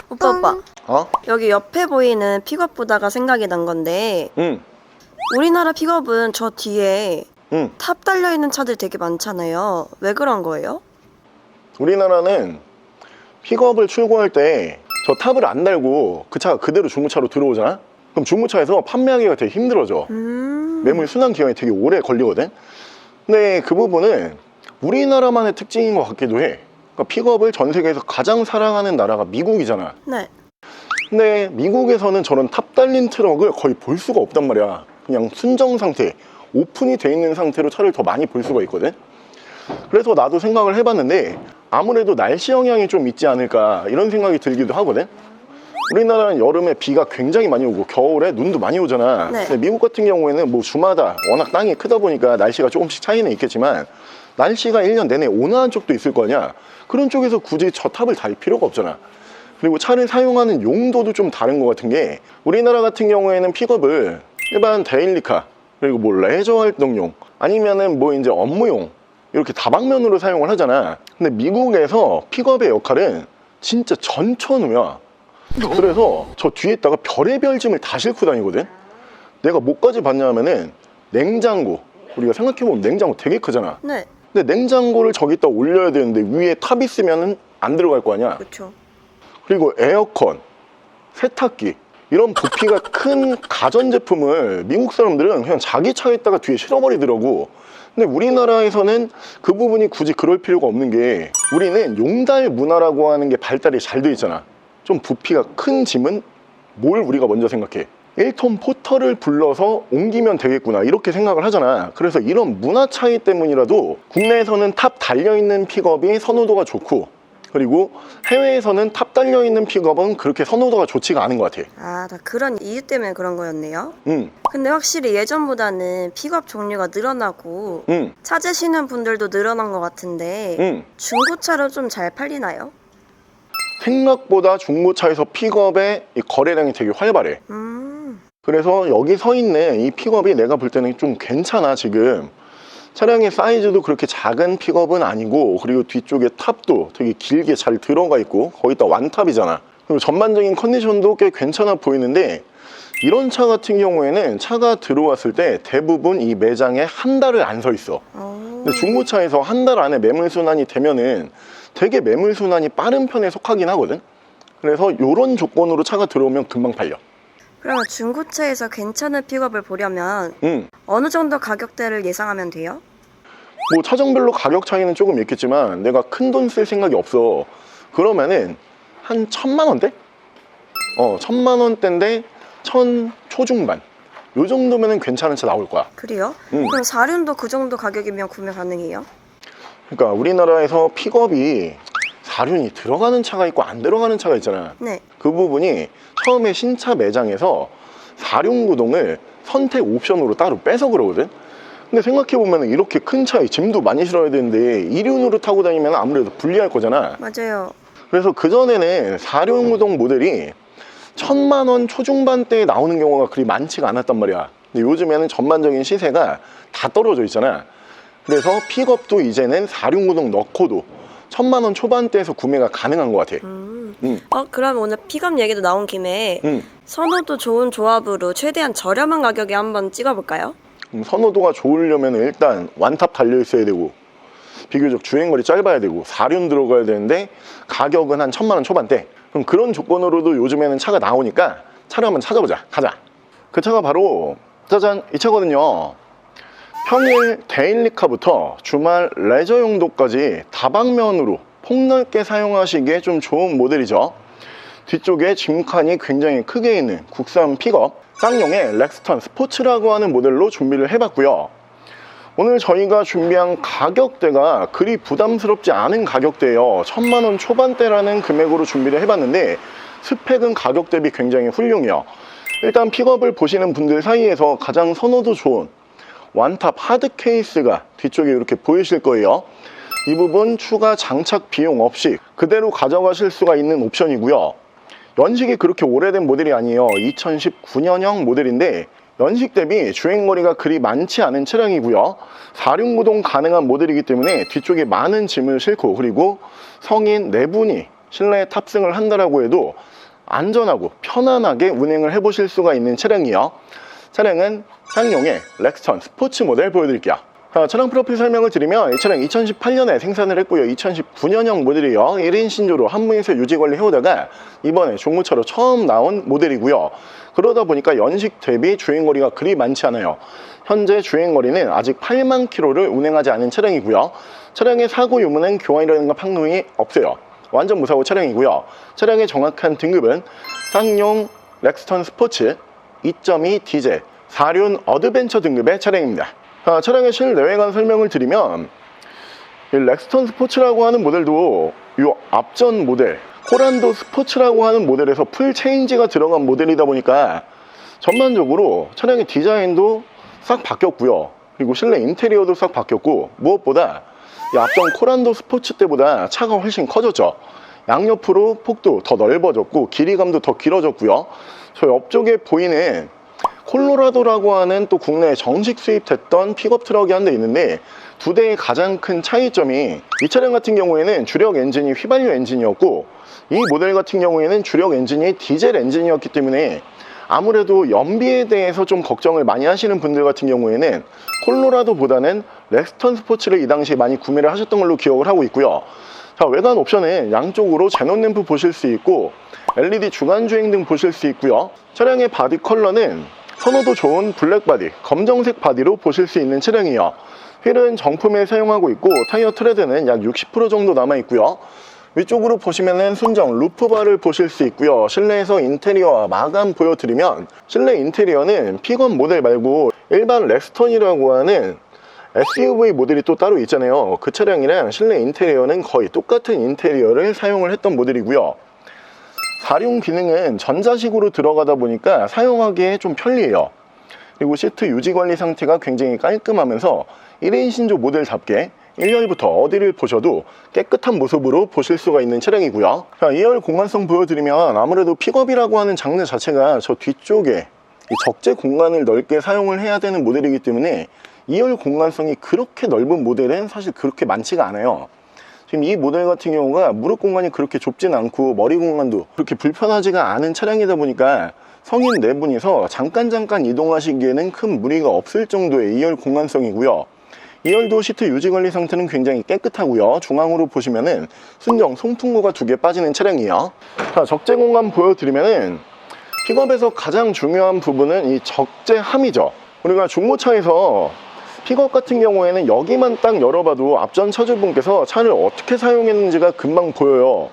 오빠. 어? 여기 옆에 보이는 픽업 보다가 생각이 난 건데 응. 우리나라 픽업은 저 뒤에 응. 탑 달려있는 차들 되게 많잖아요. 왜 그런 거예요? 우리나라는 픽업을 출고할 때 저 탑을 안 달고 그 차가 그대로 중고차로 들어오잖아? 그럼 중고차에서 판매하기가 되게 힘들어져. 매물 순환 기간이 되게 오래 걸리거든? 근데 그 부분은 우리나라만의 특징인 것 같기도 해. 그러니까 픽업을 전 세계에서 가장 사랑하는 나라가 미국이잖아. 네. 근데 미국에서는 저런 탑 달린 트럭을 거의 볼 수가 없단 말이야. 그냥 순정 상태, 오픈이 돼 있는 상태로 차를 더 많이 볼 수가 있거든. 그래서 나도 생각을 해봤는데 아무래도 날씨 영향이 좀 있지 않을까 이런 생각이 들기도 하거든. 우리나라는 여름에 비가 굉장히 많이 오고 겨울에 눈도 많이 오잖아. 네. 근데 미국 같은 경우에는 뭐 주마다 워낙 땅이 크다 보니까 날씨가 조금씩 차이는 있겠지만 날씨가 1년 내내 온화한 쪽도 있을 거 아니야. 그런 쪽에서 굳이 저 탑을 달 필요가 없잖아. 그리고 차를 사용하는 용도도 좀 다른 것 같은 게 우리나라 같은 경우에는 픽업을 일반 데일리카 그리고 뭐 레저 활동용 아니면은 뭐 이제 업무용 이렇게 다방면으로 사용을 하잖아. 근데 미국에서 픽업의 역할은 진짜 전천후야. 그래서 저 뒤에다가 별의별 짐을 다 싣고 다니거든. 내가 뭐까지 봤냐면은 냉장고, 우리가 생각해보면 냉장고 되게 크잖아. 네. 근데 냉장고를 저기다 올려야 되는데 위에 탑 있으면은 안 들어갈 거 아니야. 그렇죠. 그리고 에어컨, 세탁기 이런 부피가 큰 가전제품을 미국 사람들은 그냥 자기 차에다가 뒤에 실어버리더라고. 근데 우리나라에서는 그 부분이 굳이 그럴 필요가 없는 게 우리는 용달 문화라고 하는 게 발달이 잘 돼 있잖아. 좀 부피가 큰 짐은 뭘 우리가 먼저 생각해? 1톤 포터를 불러서 옮기면 되겠구나 이렇게 생각을 하잖아. 그래서 이런 문화 차이 때문이라도 국내에서는 탑 달려있는 픽업이 선호도가 좋고 그리고 해외에서는 탑 달려있는 픽업은 그렇게 선호도가 좋지가 않은 것 같아. 아, 다 그런 이유 때문에 그런 거였네요. 응. 근데 확실히 예전보다는 픽업 종류가 늘어나고 응. 찾으시는 분들도 늘어난 것 같은데 응. 중고차로 좀 잘 팔리나요? 생각보다 중고차에서 픽업의 이 거래량이 되게 활발해. 그래서 여기 서 있는 이 픽업이 내가 볼 때는 좀 괜찮아. 지금 차량의 사이즈도 그렇게 작은 픽업은 아니고 그리고 뒤쪽에 탑도 되게 길게 잘 들어가 있고 거기다 완탑이잖아. 그리고 전반적인 컨디션도 꽤 괜찮아 보이는데 이런 차 같은 경우에는 차가 들어왔을 때 대부분 이 매장에 한 달을 안 서 있어. 근데 중고차에서 한 달 안에 매물순환이 되면은 되게 매물순환이 빠른 편에 속하긴 하거든. 그래서 이런 조건으로 차가 들어오면 금방 팔려. 그러면 중고차에서 괜찮은 픽업을 보려면 응. 어느 정도 가격대를 예상하면 돼요? 뭐 차종별로 가격 차이는 조금 있겠지만 내가 큰 돈 쓸 생각이 없어. 그러면은 한 1,000만 원대? 1,000만 원대인데 1,000 초중반 요 정도면은 괜찮은 차 나올 거야. 그래요? 응. 그럼 사륜도 그 정도 가격이면 구매 가능해요? 그러니까 우리나라에서 픽업이 사륜이 들어가는 차가 있고 안 들어가는 차가 있잖아. 네. 그 부분이 처음에 신차 매장에서 사륜 구동을 선택 옵션으로 따로 빼서 그러거든. 근데 생각해보면 이렇게 큰 차에 짐도 많이 실어야 되는데 2륜으로 타고 다니면 아무래도 불리할 거잖아. 맞아요. 그래서 그전에는 4륜 구동 모델이 1,000만 원 초중반대에 나오는 경우가 그리 많지가 않았단 말이야. 근데 요즘에는 전반적인 시세가 다 떨어져 있잖아. 그래서 픽업도 이제는 4륜 구동 넣고도 1,000만 원 초반대에서 구매가 가능한 것 같아. 그럼 오늘 픽업 얘기도 나온 김에 응. 선호도 좋은 조합으로 최대한 저렴한 가격에 한번 찍어볼까요? 선호도가 좋으려면 일단 완탑 달려 있어야 되고 비교적 주행거리 짧아야 되고 4륜 들어가야 되는데 가격은 한 1,000만 원 초반대. 그럼 그런 조건으로도 요즘에는 차가 나오니까 차를 한번 찾아보자. 가자. 그 차가 바로 짜잔 이 차거든요. 평일 데일리카부터 주말 레저 용도까지 다방면으로 폭넓게 사용하시기에 좀 좋은 모델이죠. 뒤쪽에 짐칸이 굉장히 크게 있는 국산 픽업 쌍용의 렉스턴 스포츠라고 하는 모델로 준비를 해봤고요. 오늘 저희가 준비한 가격대가 그리 부담스럽지 않은 가격대예요. 1,000만 원 초반대라는 금액으로 준비를 해봤는데 스펙은 가격 대비 굉장히 훌륭해요. 일단 픽업을 보시는 분들 사이에서 가장 선호도 좋은 완탑 하드 케이스가 뒤쪽에 이렇게 보이실 거예요. 이 부분 추가 장착 비용 없이 그대로 가져가실 수가 있는 옵션이고요. 연식이 그렇게 오래된 모델이 아니에요. 2019년형 모델인데 연식 대비 주행거리가 그리 많지 않은 차량이고요. 4륜 구동 가능한 모델이기 때문에 뒤쪽에 많은 짐을 싣고 그리고 성인 4분이 실내에 탑승을 한다라고 해도 안전하고 편안하게 운행을 해보실 수가 있는 차량이요. 차량은 쌍용의 렉스턴 스포츠 모델 보여드릴게요. 차량 프로필 설명을 드리면 이 차량 2018년에 생산을 했고요. 2019년형 모델이요. 1인 신조로 한무에서 유지관리 해오다가 이번에 중고차로 처음 나온 모델이고요. 그러다 보니까 연식 대비 주행거리가 그리 많지 않아요. 현재 주행거리는 아직 8만 킬로를 운행하지 않은 차량이고요. 차량의 사고 유무는 교환이라든가 판금이 없어요. 완전 무사고 차량이고요. 차량의 정확한 등급은 쌍용 렉스턴 스포츠 2.2 디젤 4륜 어드벤처 등급의 차량입니다. 차량의 실내외관 설명을 드리면 이 렉스턴 스포츠라고 하는 모델도 이 앞전 모델 코란도 스포츠라고 하는 모델에서 풀 체인지가 들어간 모델이다 보니까 전반적으로 차량의 디자인도 싹 바뀌었고요. 그리고 실내 인테리어도 싹 바뀌었고, 무엇보다 이 앞전 코란도 스포츠 때보다 차가 훨씬 커졌죠. 양옆으로 폭도 더 넓어졌고 길이감도 더 길어졌고요. 저 옆쪽에 보이는 콜로라도라고 하는 또 국내에 정식 수입됐던 픽업 트럭이 한 대 있는데, 두 대의 가장 큰 차이점이 이 차량 같은 경우에는 주력 엔진이 휘발유 엔진이었고, 이 모델 같은 경우에는 주력 엔진이 디젤 엔진이었기 때문에 아무래도 연비에 대해서 좀 걱정을 많이 하시는 분들 같은 경우에는 콜로라도보다는 렉스턴 스포츠를 이 당시에 많이 구매를 하셨던 걸로 기억을 하고 있고요. 자, 외관 옵션은 양쪽으로 제논 램프 보실 수 있고 LED 주간 주행등 보실 수 있고요. 차량의 바디 컬러는 선호도 좋은 블랙 바디, 검정색 바디로 보실 수 있는 차량이에요. 휠은 정품에 사용하고 있고 타이어 트레드는 약 60% 정도 남아 있고요. 위쪽으로 보시면은 순정 루프바를 보실 수 있고요. 실내에서 인테리어와 마감 보여드리면, 실내 인테리어는 픽업 모델 말고 일반 렉스턴이라고 하는 SUV 모델이 또 따로 있잖아요. 그 차량이랑 실내 인테리어는 거의 똑같은 인테리어를 사용을 했던 모델이고요. 4륜 기능은 전자식으로 들어가다 보니까 사용하기에 좀 편리해요. 그리고 시트 유지 관리 상태가 굉장히 깔끔하면서 1인 신조 모델답게 1열부터 어디를 보셔도 깨끗한 모습으로 보실 수가 있는 차량이고요. 자, 2열 공간성 보여드리면 아무래도 픽업이라고 하는 장르 자체가 저 뒤쪽에 이 적재 공간을 넓게 사용을 해야 되는 모델이기 때문에 2열 공간성이 그렇게 넓은 모델은 사실 그렇게 많지가 않아요. 지금 이 모델 같은 경우가 무릎 공간이 그렇게 좁진 않고 머리 공간도 그렇게 불편하지가 않은 차량이다 보니까 성인 4분이서 잠깐 이동하시기에는 큰 무리가 없을 정도의 2열 공간성이고요. 2열도 시트 유지 관리 상태는 굉장히 깨끗하고요. 중앙으로 보시면은 순정 송풍구가 2개 빠지는 차량이에요. 자, 적재 공간 보여드리면은 픽업에서 가장 중요한 부분은 이 적재함이죠. 우리가 중고차에서 픽업 같은 경우에는 여기만 딱 열어봐도 앞전 차주분께서 차를 어떻게 사용했는지가 금방 보여요.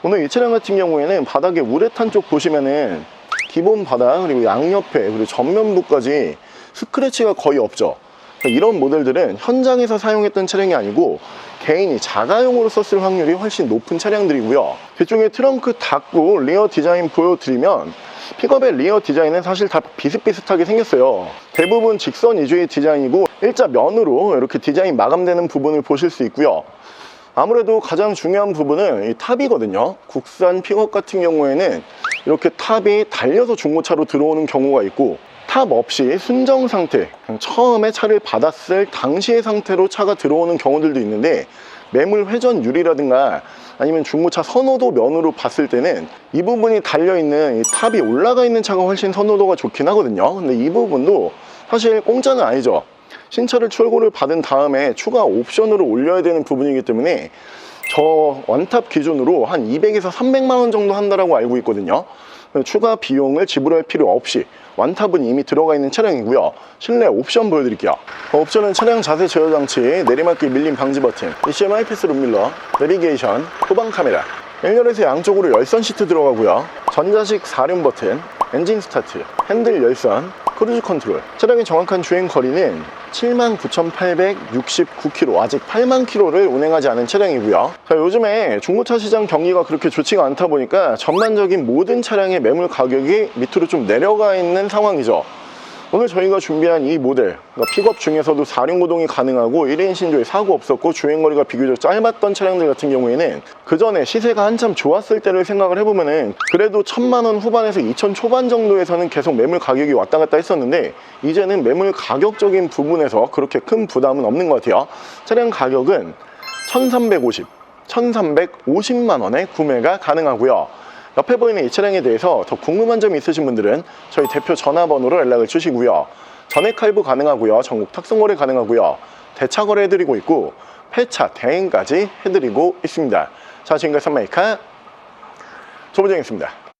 오늘 이 차량 같은 경우에는 바닥에 우레탄 쪽 보시면은 기본 바닥 그리고 양옆에 그리고 전면부까지 스크래치가 거의 없죠. 이런 모델들은 현장에서 사용했던 차량이 아니고 개인이 자가용으로 썼을 확률이 훨씬 높은 차량들이고요. 뒤쪽에 트렁크 닫고 리어 디자인 보여드리면 픽업의 리어 디자인은 사실 다 비슷비슷하게 생겼어요. 대부분 직선 위주의 디자인이고 일자 면으로 이렇게 디자인 마감되는 부분을 보실 수 있고요. 아무래도 가장 중요한 부분은 이 탑이거든요. 국산 픽업 같은 경우에는 이렇게 탑이 달려서 중고차로 들어오는 경우가 있고, 탑 없이 순정 상태, 처음에 차를 받았을 당시의 상태로 차가 들어오는 경우들도 있는데, 매물 회전 유리라든가 아니면 중고차 선호도 면으로 봤을 때는 이 부분이 달려있는 이 탑이 올라가 있는 차가 훨씬 선호도가 좋긴 하거든요. 근데 이 부분도 사실 공짜는 아니죠. 신차를 출고를 받은 다음에 추가 옵션으로 올려야 되는 부분이기 때문에 저 원탑 기준으로 한 200에서 300만 원 정도 한다라고 알고 있거든요. 추가 비용을 지불할 필요 없이 완탑은 이미 들어가 있는 차량이고요. 실내 옵션 보여드릴게요. 옵션은 차량 자세 제어 장치, 내리막길 밀림 방지 버튼, HMI 패스 룸밀러, 내비게이션, 후방 카메라, 1열에서 양쪽으로 열선 시트 들어가고요. 전자식 4륜 버튼, 엔진 스타트, 핸들 열선, 크루즈 컨트롤. 차량의 정확한 주행 거리는 79,869km, 아직 8만 km를 운행하지 않은 차량이고요. 자, 요즘에 중고차 시장 경기가 그렇게 좋지가 않다 보니까 전반적인 모든 차량의 매물 가격이 밑으로 좀 내려가 있는 상황이죠. 오늘 저희가 준비한 이 모델, 그러니까 픽업 중에서도 4륜 구동이 가능하고 1인 신조에 사고 없었고 주행거리가 비교적 짧았던 차량들 같은 경우에는 그 전에 시세가 한참 좋았을 때를 생각을 해보면은 그래도 1,000만 원 후반에서 2,000 초반 정도에서는 계속 매물 가격이 왔다 갔다 했었는데, 이제는 매물 가격적인 부분에서 그렇게 큰 부담은 없는 것 같아요. 차량 가격은 1,350, 1,350만 원에 구매가 가능하고요. 옆에 보이는 이 차량에 대해서 더 궁금한 점이 있으신 분들은 저희 대표 전화번호로 연락을 주시고요. 전액 할부 가능하고요. 전국 탁송 거래 가능하고요. 대차 거래 해드리고 있고 폐차 대행까지 해드리고 있습니다. 자, 지금까지 선마이카 조부장이었습니다.